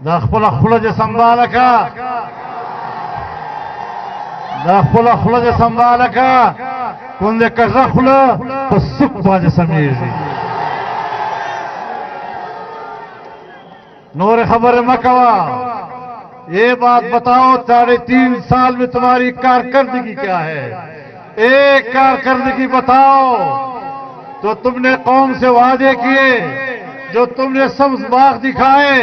دا خپل خپل سنبالکا دا خپل سنبالکا کون دے کږه خوله په سک باندې سمیږي نور خبر مکوا یہ بات بتاؤ 3.5 سال میں تمہاری کارکردگی کیا ہے ایک کارکردگی بتاؤ تو تم نے قوم سے وعدے کیے جو تم نے سبز باغ دکھائے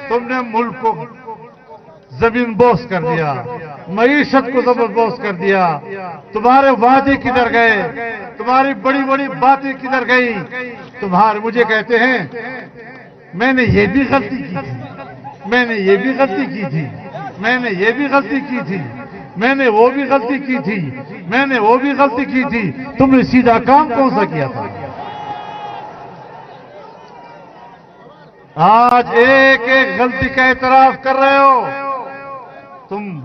تم نے ملک کو زمین بوس کر دیا معیشت کو زبردست کر دیا تمہارے وعدے کدھر گئے تمہاری بڑی بڑی باتیں کدھر گئی تمہارے مجھے کہتے ہیں میں نے یہ بھی غلطی کی تھی میں نے یہ بھی غلطی کی تھی میں نے یہ بھی غلطی کی تھی میں نے وہ بھی غلطی کی تھی میں نے وہ بھی غلطی کی تھی تم نے سیدھا کام کون سا کیا تھا آج ایک ایک غلطی کا اعتراف کر رہے ہو تم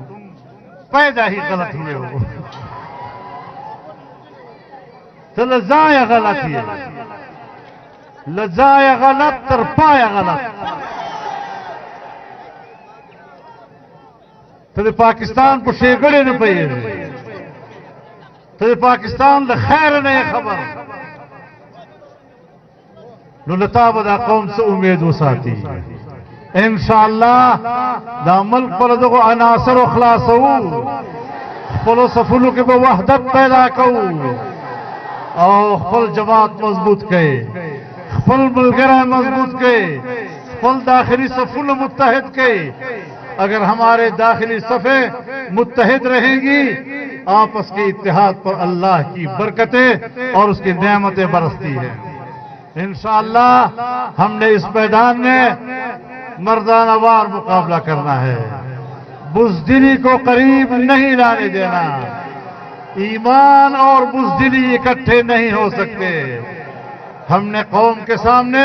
پیدا ہی غلط ہوئے ہو تو لزایا غلط ہے لزایا غلط ترپایا غلط تو پاکستان کو شیگڑے نہ پئے تو پاکستان خیر نہیں خبر لتا بدا قوم سے امید وساتی انشاءاللہ دا ملک پر دغو عناصر و خلاصو خپلو سفلو کے وحدت پیدا کرو اور خپل جماعت مضبوط کئے خپل ملگرہ مضبوط کئے خپل داخلی سفل متحد کئے اگر ہمارے داخلی صفیں متحد رہیں گی آپس کے اتحاد پر اللہ کی برکتیں اور اس کی نعمتیں برستی ہیں انشاءاللہ ہم نے اس میدان میں مردانہ وار مقابلہ کرنا ہے بزدلی کو قریب نہیں لانے دینا ایمان اور بزدلی اکٹھے نہیں ہو سکتے ہم نے قوم کے سامنے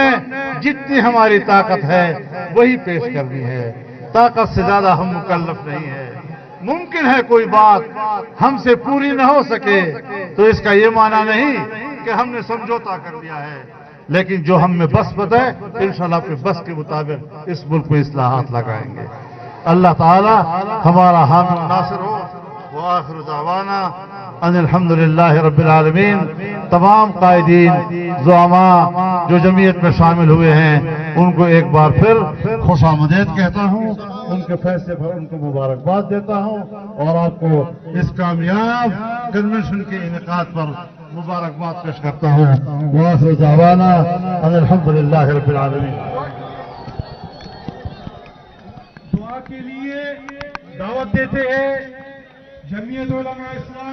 جتنی ہماری طاقت ہے وہی پیش کرنی ہے طاقت سے زیادہ ہم مکلف نہیں ہے ممکن ہے کوئی بات ہم سے پوری نہ ہو سکے تو اس کا یہ معنی نہیں کہ ہم نے سمجھوتا کر لیا ہے لیکن جو ہم میں بس بتائے انشاءاللہ اپنے بس کے مطابق اس ملک میں اصلاحات لگائیں گے اللہ تعالی ہمارا حامی ناصر ہو وآخر دعوانا ان الحمدللہ رب العالمین تمام قائدین زعماء جو جمعیت میں شامل ہوئے ہیں ان کو ایک بار پھر خوش آمدید کہتا ہوں ان کے فیصلے پر ان کو مبارکباد دیتا ہوں اور آپ کو اس کامیاب کنونشن کے انعقاد پر مبارکباد پیش کرتا ہوں وآخر دعوانا ان الحمدللہ رب العالمین دعا کے لیے دعوت دیتے ہیں جمعیت علماء اسلام